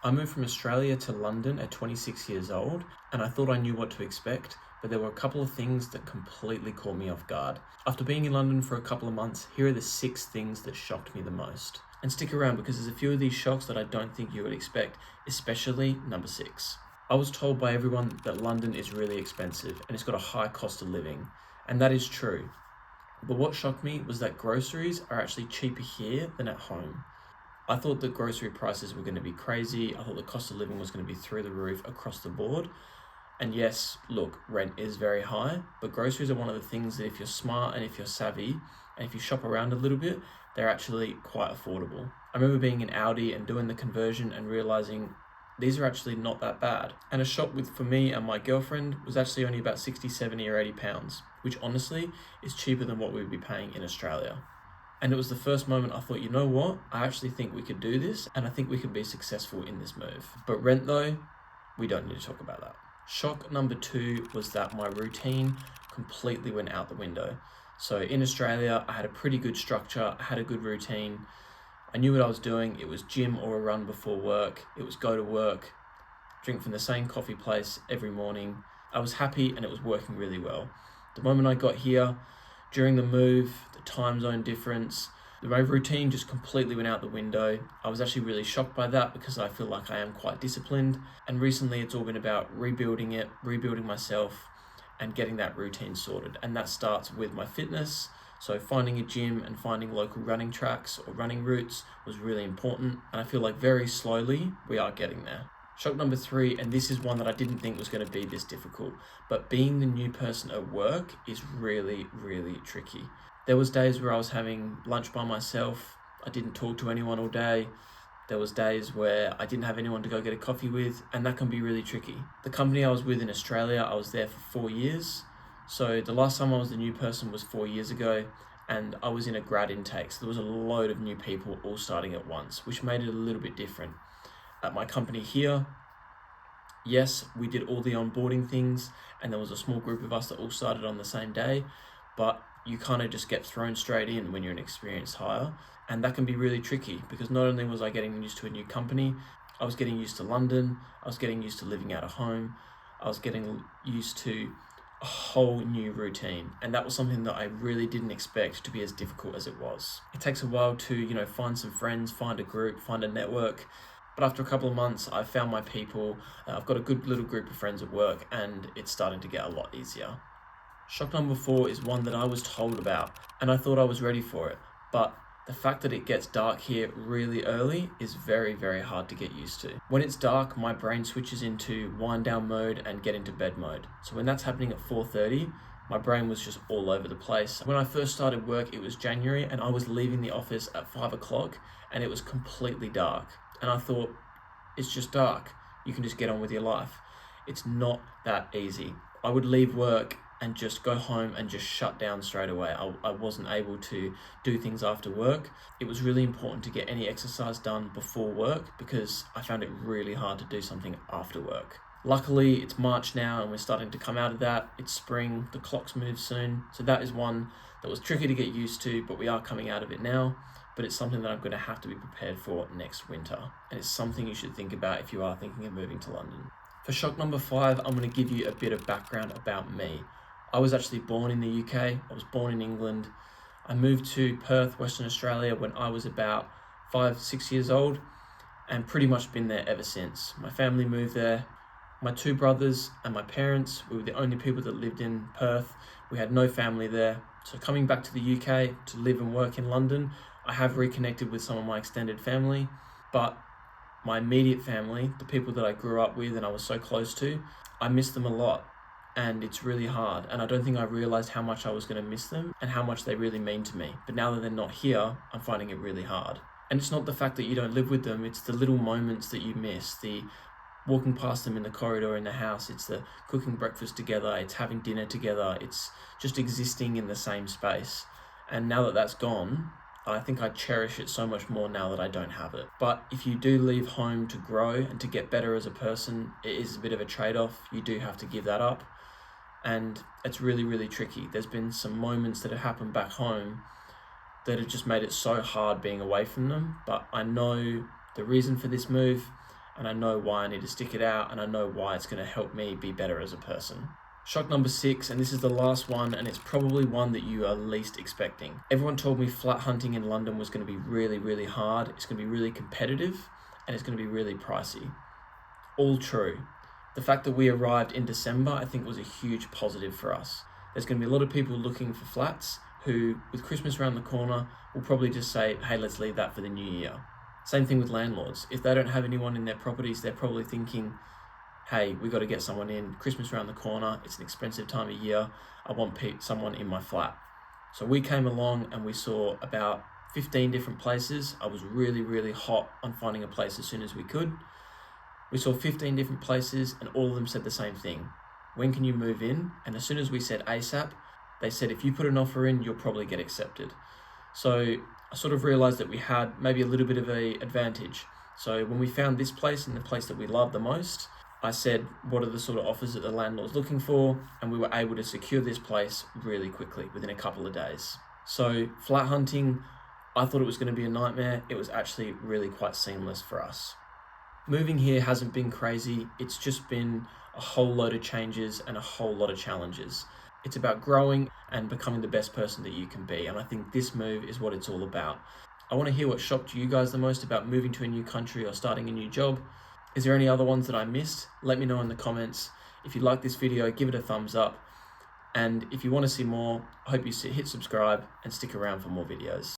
I moved from Australia to London at 26 years old, and I thought I knew what to expect, but there were a couple of things that completely caught me off guard. After being in London for a couple of months, here are the 6 things that shocked me the most. And stick around because there's a few of these shocks that I don't think you would expect, especially number 6. I was told by everyone that London is really expensive and it's got a high cost of living, and that is true. But what shocked me was that groceries are actually cheaper here than at home. I thought that grocery prices were going to be crazy. I thought the cost of living was going to be through the roof across the board. And yes, look, rent is very high, but groceries are one of the things that if you're smart and if you're savvy, and if you shop around a little bit, they're actually quite affordable. I remember being in Aldi and doing the conversion and realizing these are actually not that bad. And a shop for me and my girlfriend was actually only about 60, 70 or 80 pounds, which honestly is cheaper than what we would be paying in Australia. And it was the first moment I thought, you know what? I actually think we could do this, and I think we could be successful in this move. But rent though, we don't need to talk about that. Shock number 2 was that my routine completely went out the window. So in Australia, I had a pretty good structure, I had a good routine. I knew what I was doing. It was gym or a run before work. It was go to work, drink from the same coffee place every morning. I was happy and it was working really well. The moment I got here, during the move, the time zone difference, my routine just completely went out the window. I was actually really shocked by that because I feel like I am quite disciplined. And recently it's all been about rebuilding myself and getting that routine sorted. And that starts with my fitness. So finding a gym and finding local running tracks or running routes was really important. And I feel like very slowly we are getting there. Shock number 3, and this is one that I didn't think was going to be this difficult, but being the new person at work is really, really tricky. There was days where I was having lunch by myself. I didn't talk to anyone all day. There was days where I didn't have anyone to go get a coffee with, and that can be really tricky. The company I was with in Australia, I was there for 4 years. So the last time I was the new person was 4 years ago, and I was in a grad intake. So there was a load of new people all starting at once, which made it a little bit different. At my company here, yes, we did all the onboarding things and there was a small group of us that all started on the same day, but you kind of just get thrown straight in when you're an experienced hire. And that can be really tricky because not only was I getting used to a new company, I was getting used to London, I was getting used to living out of home, I was getting used to a whole new routine. And that was something that I really didn't expect to be as difficult as it was. It takes a while to, find some friends, find a group, find a network. But after a couple of months, I've found my people. I've got a good little group of friends at work and it's starting to get a lot easier. Shock number 4 is one that I was told about and I thought I was ready for it. But the fact that it gets dark here really early is very, very hard to get used to. When it's dark, my brain switches into wind down mode and get into bed mode. So when that's happening at 4:30, my brain was just all over the place. When I first started work, it was January and I was leaving the office at 5 o'clock and it was completely dark. And I thought, it's just dark. You can just get on with your life. It's not that easy. I would leave work and just go home and just shut down straight away. I wasn't able to do things after work. It was really important to get any exercise done before work because I found it really hard to do something after work. Luckily, it's March now and we're starting to come out of that. It's spring, the clocks move soon. So that is one that was tricky to get used to, but we are coming out of it now. But it's something that I'm going to have to be prepared for next winter. And it's something you should think about if you are thinking of moving to London. For shock number 5, I'm going to give you a bit of background about me. I was actually born in the UK. I was born in England. I moved to Perth, Western Australia when I was about 5-6 years old and pretty much been there ever since. My family moved there. My 2 brothers and my parents, we were the only people that lived in Perth. We had no family there. So coming back to the UK to live and work in London, I have reconnected with some of my extended family, but my immediate family, the people that I grew up with and I was so close to, I miss them a lot and it's really hard. And I don't think I realized how much I was going to miss them and how much they really mean to me. But now that they're not here, I'm finding it really hard. And it's not the fact that you don't live with them, it's the little moments that you miss, the walking past them in the corridor in the house, it's the cooking breakfast together, it's having dinner together, it's just existing in the same space. And now that that's gone, I think I cherish it so much more now that I don't have it. But if you do leave home to grow and to get better as a person, it is a bit of a trade-off. You do have to give that up. And it's really, really tricky. There's been some moments that have happened back home that have just made it so hard being away from them. But I know the reason for this move and I know why I need to stick it out, and I know why it's going to help me be better as a person. Shock number 6, and this is the last one, and it's probably one that you are least expecting. Everyone told me flat hunting in London was going to be really, really hard. It's going to be really competitive, and it's going to be really pricey. All true. The fact that we arrived in December, I think, was a huge positive for us. There's going to be a lot of people looking for flats who, with Christmas around the corner, will probably just say, hey, let's leave that for the new year. Same thing with landlords. If they don't have anyone in their properties, they're probably thinking, hey, we got to get someone in. Christmas around the corner. It's an expensive time of year. I want someone in my flat. So we came along and we saw about 15 different places. I was really, really hot on finding a place as soon as we could. We saw 15 different places and all of them said the same thing. When can you move in? And as soon as we said ASAP, they said, if you put an offer in, you'll probably get accepted. So I sort of realized that we had maybe a little bit of an advantage. So when we found this place and the place that we loved the most, I said, what are the sort of offers that the landlord's looking for? And we were able to secure this place really quickly within a couple of days. So flat hunting, I thought it was going to be a nightmare. It was actually really quite seamless for us. Moving here hasn't been crazy. It's just been a whole load of changes and a whole lot of challenges. It's about growing and becoming the best person that you can be. And I think this move is what it's all about. I want to hear what shocked you guys the most about moving to a new country or starting a new job. Is there any other ones that I missed? Let me know in the comments. If you like this video, give it a thumbs up. And if you want to see more, I hope you hit subscribe and stick around for more videos.